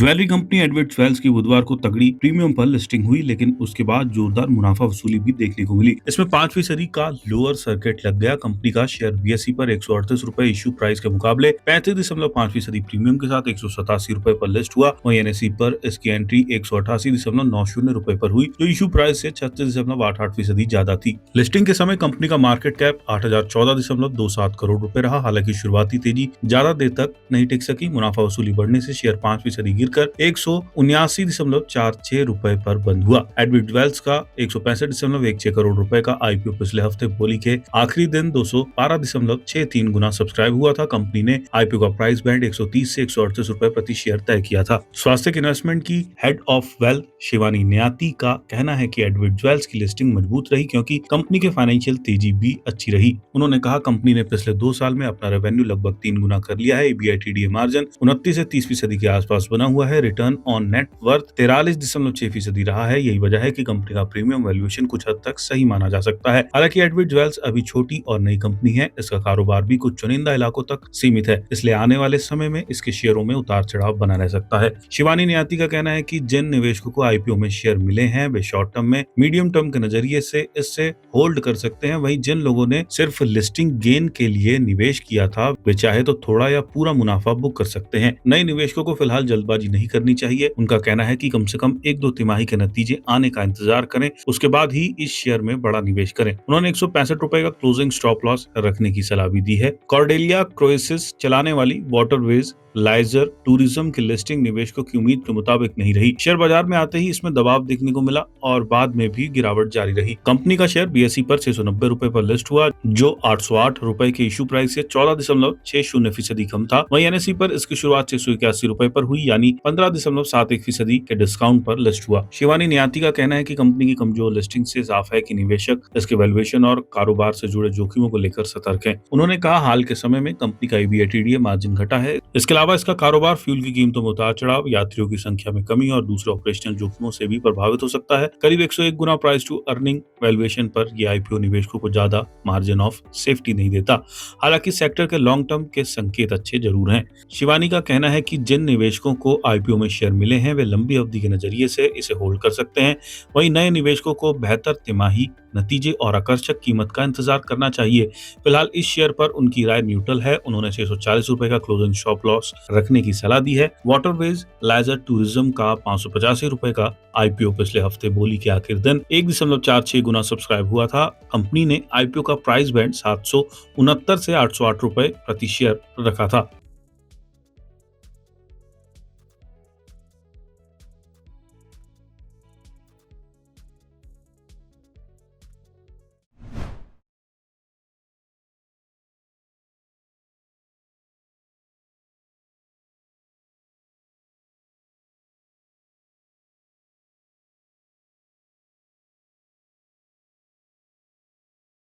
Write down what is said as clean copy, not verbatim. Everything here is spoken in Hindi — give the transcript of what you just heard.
ज्वेलरी कंपनी एडवर्ड ज्वेल्स की बुधवार को तगड़ी प्रीमियम पर लिस्टिंग हुई, लेकिन उसके बाद जोरदार मुनाफा वसूली भी देखने को मिली। इसमें 5% का लोअर सर्किट लग गया। कंपनी का शेयर बीएसई पर 138 रुपए इश्यू प्राइस के मुकाबले 35.5% प्रीमियम के साथ 187 रुपए पर लिस्ट हुआ। वहीं एनएसई पर इसकी एंट्री 188.90 रुपए पर हुई, जो इश्यू प्राइस से 36.88% ज्यादा थी। लिस्टिंग के समय कंपनी का मार्केट कैप 8,014.27 करोड़ रुपए रहा। हालांकि शुरुआती तेजी ज्यादा देर तक नहीं टिक सकी। मुनाफा वसूली बढ़ने से शेयर 5% गिरकर 179.46 रुपए पर बंद हुआ। एडवर्ड ज्वेल्स का 165.16 करोड़ रुपए का आईपीओ पिछले हफ्ते होली के आखिरी दिन 212.63 गुना सब्सक्राइब हुआ था। कंपनी ने आईपीओ का प्राइस बैंड 130 से 138 रुपए प्रति शेयर तय किया था। स्वास्थ्य इन्वेस्टमेंट की head of wealth Shivani Nyati का कहना है कि एडवर्ड ज्वेल्स की लिस्टिंग मजबूत रही क्योंकि कंपनी के फाइनेंशियल तेजी भी अच्छी रही। उन्होंने कहा, कंपनी ने पिछले 2 साल में अपना रेवेन्यू लगभग 3 गुना कर लिया है। ईबीआईटीडीए मार्जिन 29 से 30% के आसपास बना हुआ है। रिटर्न ऑन नेट वर्थ 43.6% रहा है। यही वजह है कि कंपनी का प्रीमियम वैल्यूएशन कुछ हद तक सही माना जा सकता है। हालांकि एडवर्ड ज्वेल्स अभी छोटी और नई कंपनी है। इसका कारोबार भी कुछ चुनिंदा इलाकों तक सीमित है, इसलिए आने वाले समय में इसके शेयरों में उतार चढ़ाव बना रह सकता है। शिवानी न्याती का कहना है कि जिन निवेशकों को आईपीओ में शेयर मिले हैं वे शॉर्ट टर्म में मीडियम टर्म के नजरिए से इससे होल्ड कर सकते हैं। वहीं जिन लोगों ने सिर्फ लिस्टिंग गेन के लिए निवेश किया था वे चाहे तो थोड़ा या पूरा मुनाफा बुक कर सकते हैं। नए निवेशकों को फिलहाल जल्दबाजी नहीं करनी चाहिए। उनका कहना है कि कम से कम 1-2 तिमाही के नतीजे आने का इंतजार करें, उसके बाद ही इस शेयर में बड़ा निवेश करें। उन्होंने 165 रुपए का क्लोजिंग स्टॉप लॉस रखने की सलाह भी दी है। कॉर्डेलिया क्रूइसेस चलाने वाली वाटरवेज लाइजर टूरिज्म की लिस्टिंग निवेशकों की उम्मीद के मुताबिक नहीं रही। शेयर बाजार में आते ही इसमें दबाव देखने को मिला और बाद में भी गिरावट जारी रही। कंपनी का शेयर बीएसई पर 690 रुपए पर लिस्ट हुआ, जो 808 रुपए के इशू प्राइस से 14.60% कम था। वहीं एनएसई पर इसकी शुरुआत 681 रुपए पर हुई, यानी 15.71% के डिस्काउंट पर लिस्ट हुआ। शिवानी न्याती का कहना है कि कंपनी की कमजोर लिस्टिंग से साफ है कि निवेशक इसके वैल्यूएशन और कारोबार से जुड़े जोखिमों को लेकर सतर्क हैं। उन्होंने कहा, हाल के समय में कंपनी का ईबीआईटीडीए मार्जिन घटा है। इसके अलावा इसका कारोबार फ्यूल की कीमतों में उतार चढ़ाव, यात्रियों की संख्या में कमी और दूसरे ऑपरेशनल जोखिमों से भी प्रभावित हो सकता है। करीब 101 गुना प्राइस टू अर्निंग वैल्यूएशन पर यह आईपीओ निवेशकों को ज्यादा मार्जिन ऑफ सेफ्टी नहीं देता। हालांकि सेक्टर के लॉन्ग टर्म के संकेत अच्छे जरूर हैं। शिवानी का कहना है कि जिन निवेशकों को आईपीओ में शेयर मिले हैं वे लंबी अवधि के नजरिए से इसे होल्ड कर सकते हैं। वहीं नए निवेशकों को बेहतर तिमाही नतीजे और आकर्षक कीमत का इंतजार करना चाहिए। फिलहाल इस शेयर पर उनकी राय न्यूट्रल है। उन्होंने 640 रुपए का क्लोजिंग स्टॉप लॉस रखने की सलाह दी है। वाटरवेज लाइजर टूरिज्म का 585 रुपए का आईपीओ पिछले हफ्ते बोली के आखिर दिन 1.46 गुना सब्सक्राइब हुआ था। कंपनी ने आईपीओ का प्राइस बैंड 769 से 808 रुपए प्रति शेयर रखा था।